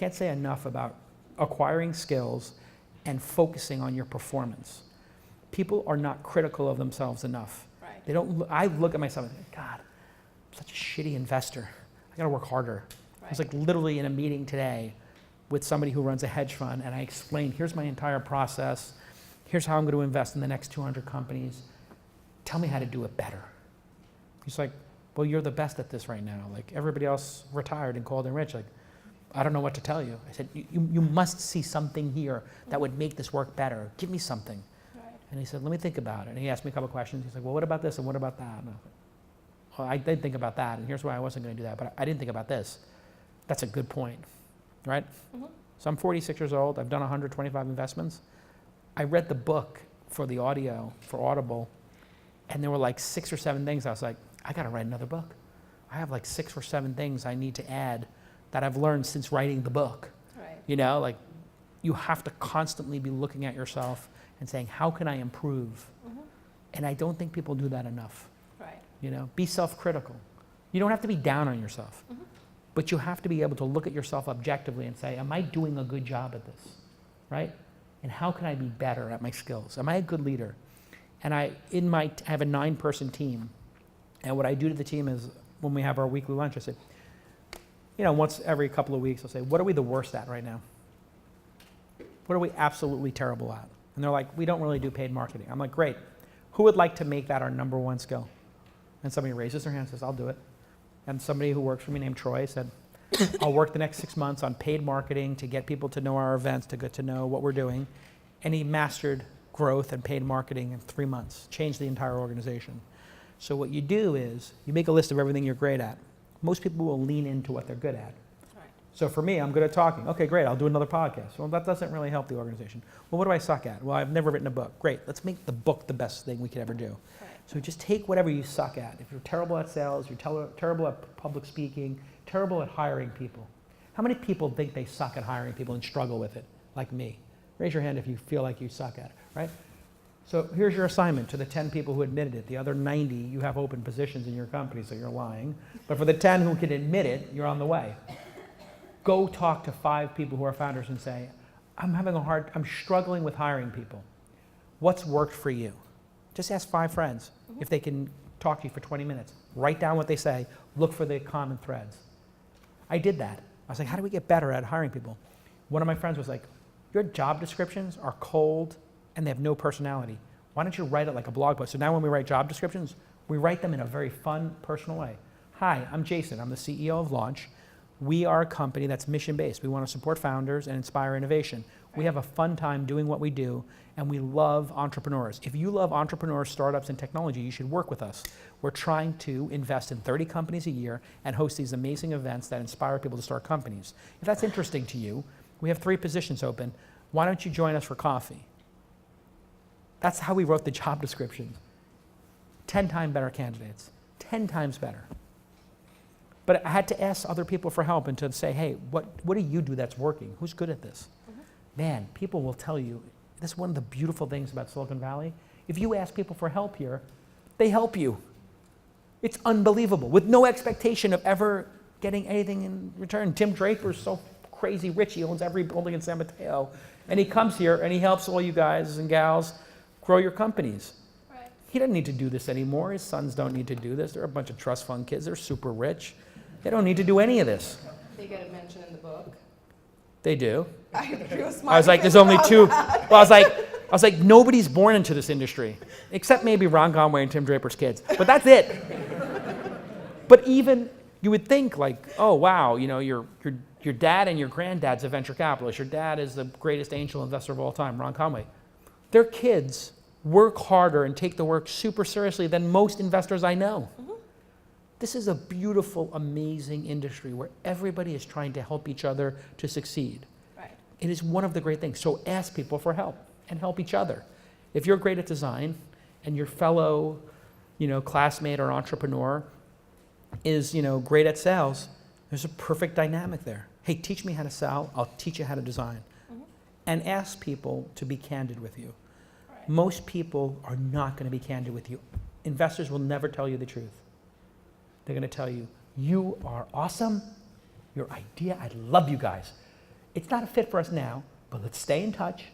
can't say enough about acquiring skills and focusing on your performance. People are not critical of themselves enough. Right. They don't. I look at myself and think, God, I'm such a shitty investor. I got to work harder. Right. I was like literally in a meeting today with somebody who runs a hedge fund, and I explained, here's my entire process. Here's how I'm going to invest in the next 200 companies. Tell me how to do it better. He's like, well, you're the best at this right now. Like everybody else retired and called in rich. Like, I don't know what to tell you. I said, you must see something here that would make this work better. Give me something. Right. And he said, let me think about it. And he asked me a couple of questions. He's like, well, what about this and what about that? And I was like, well, I did think about that, and here's why I wasn't going to do that, but I didn't think about this. That's a good point, right? Mm-hmm. So I'm 46 years old. I've done 125 investments. I read the book for the audio, for Audible, and there were like 6 or 7 things. I was like, I got to write another book. I have like 6 or 7 things I need to add that I've learned since writing the book. Right. You know, like you have to constantly be looking at yourself and saying, how can I improve? Mm-hmm. And I don't think people do that enough. Right. You know, be self-critical. You don't have to be down on yourself, Mm-hmm. but you have to be able to look at yourself objectively and say, am I doing a good job at this, right? And how can I be better at my skills? Am I a good leader? And I have a 9-person team, and what I do to the team is when we have our weekly lunch, I say, you know, once every couple of weeks, I'll say, what are we the worst at right now? What are we absolutely terrible at? And they're like, we don't really do paid marketing. I'm like, great. Who would like to make that our #1 skill? And somebody raises their hand and says, I'll do it. And somebody who works for me named Troy said, I'll work the next 6 months on paid marketing to get people to know our events, to get to know what we're doing. And he mastered growth and paid marketing in 3 months, changed the entire organization. So what you do is you make a list of everything you're great at. Most people will lean into what they're good at. Right. So for me, I'm good at talking. Okay, great, I'll do another podcast. Well, that doesn't really help the organization. Well, what do I suck at? Well, I've never written a book. Great, let's make the book the best thing we could ever do. Right. So just take whatever you suck at. If you're terrible at sales, you're terrible at public speaking, terrible at hiring people. How many people think they suck at hiring people and struggle with it, like me? Raise your hand if you feel like you suck at it, right? So here's your assignment to the 10 people who admitted it. The other 90, you have open positions in your company, so you're lying. But for the 10 who can admit it, you're on the way. Go talk to 5 people who are founders and say, I'm struggling with hiring people. What's worked for you? Just ask 5 friends if they can talk to you for 20 minutes. Write down what they say. Look for the common threads. I did that. I was like, how do we get better at hiring people? One of my friends was like, your job descriptions are cold and they have no personality. Why don't you write it like a blog post? So now when we write job descriptions, we write them in a very fun, personal way. Hi, I'm Jason. I'm the CEO of Launch. We are a company that's mission-based. We want to support founders and inspire innovation. We have a fun time doing what we do, and we love entrepreneurs. If you love entrepreneurs, startups, and technology, you should work with us. We're trying to invest in 30 companies a year and host these amazing events that inspire people to start companies. If that's interesting to you, we have 3 positions open. Why don't you join us for coffee? That's how we wrote the job descriptions. 10 times better candidates, 10 times better. But I had to ask other people for help and to say, hey, what do you do that's working? Who's good at this? Mm-hmm. Man, people will tell you, this is one of the beautiful things about Silicon Valley. If you ask people for help here, they help you. It's unbelievable, with no expectation of ever getting anything in return. Tim Draper is so crazy rich, he owns every building in San Mateo, and he comes here and he helps all you guys and gals grow your companies. Right. He doesn't need to do this anymore. His sons don't need to do this. They're a bunch of trust fund kids. They're super rich. They don't need to do any of this. They get a mention in the book. They do. I was like, there's only 2. Well, I was like, nobody's born into this industry, except maybe Ron Conway and Tim Draper's kids. But that's it. But even you would think like, oh wow, you know, your dad and your granddad's a venture capitalist. Your dad is the greatest angel investor of all time, Ron Conway. Their kids work harder and take the work super seriously than most investors I know. Mm-hmm. This is a beautiful, amazing industry where everybody is trying to help each other to succeed. Right. It is one of the great things. So ask people for help and help each other. If you're great at design and your fellow, classmate or entrepreneur is, great at sales, there's a perfect dynamic there. Hey, teach me how to sell. I'll teach you how to design. Mm-hmm. And ask people to be candid with you. Right. Most people are not going to be candid with you. Investors will never tell you the truth. They're going to tell you, you are awesome. Your idea, I love you guys. It's not a fit for us now, but let's stay in touch.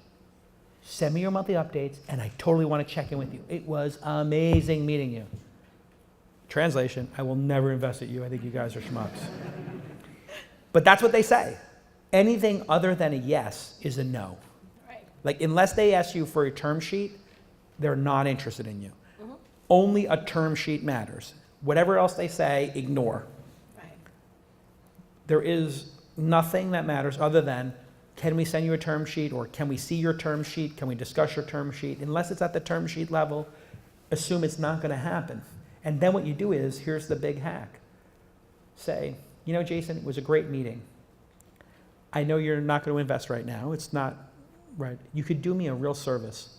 Send me your monthly updates, and I totally want to check in with you. It was amazing meeting you. Translation, I will never invest at you. I think you guys are schmucks. But that's what they say. Anything other than a yes is a no. Right. Like, unless they ask you for a term sheet, they're not interested in you. Mm-hmm. Only a term sheet matters. Whatever else they say, ignore. Right. There is nothing that matters other than, can we send you a term sheet, or can we see your term sheet? Can we discuss your term sheet? Unless it's at the term sheet level, assume it's not going to happen. And then what you do is, here's the big hack. Say, you know, Jason, it was a great meeting. I know you're not going to invest right now. It's not right. You could do me a real service.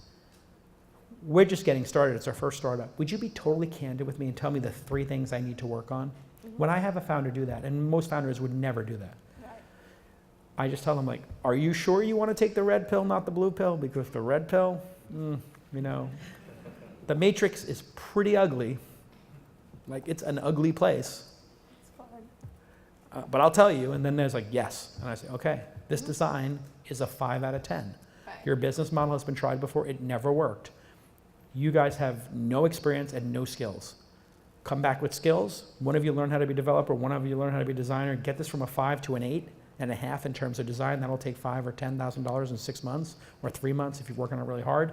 We're just getting started. It's our first startup. Would you be totally candid with me and tell me the 3 things I need to work on? When I have a founder do that, and most founders would never do that, I just tell them, like, are you sure you want to take the red pill, not the blue pill? Because the red pill, you know, the matrix is pretty ugly. Like, it's an ugly place. But I'll tell you, and then there's like, yes. And I say, okay, this design is a 5 out of 10. Right. Your business model has been tried before. It never worked. You guys have no experience and no skills. Come back with skills. One of you learn how to be developer. One of you learn how to be designer. Get this from a 5 to an 8.5 in terms of design. That'll take $5,000 or $10,000 in 6 months or 3 months if you're working on it really hard.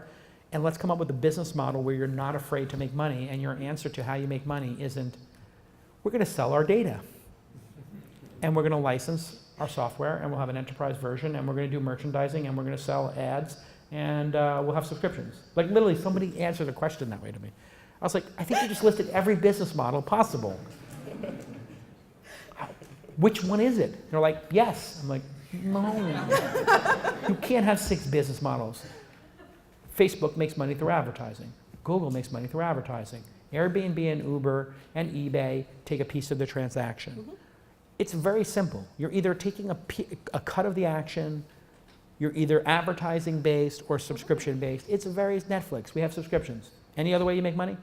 And let's come up with a business model where you're not afraid to make money, and your answer to how you make money isn't, we're going to sell our data, and we're going to license our software, and we'll have an enterprise version, and we're going to do merchandising, and we're going to sell ads, and we'll have subscriptions. Like, literally, somebody answered a question that way to me. I was like, I think you just listed every business model possible. Which one is it? They're like, yes. I'm like, no. You can't have 6 business models. Facebook makes money through advertising. Google makes money through advertising. Airbnb and Uber and eBay take a piece of the transaction. Mm-hmm. It's very simple. You're either taking a cut of the action, you're either advertising based or subscription based. It's very Netflix. We have subscriptions. Any other way you make money?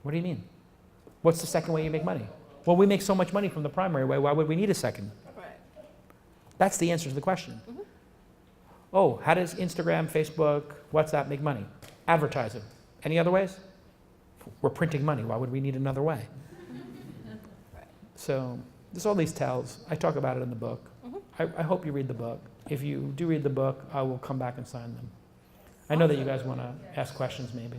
What do you mean? What's the second way you make money? Well, we make so much money from the primary way. Why would we need a second? Right. That's the answer to the question. Mm-hmm. Oh, how does Instagram, Facebook, WhatsApp make money? Advertising. Any other ways? We're printing money. Why would we need another way? Right. So there's all these tells. I talk about it in the book. Mm-hmm. I hope you read the book. If you do read the book, I will come back and sign them. I know that you guys want to ask questions maybe.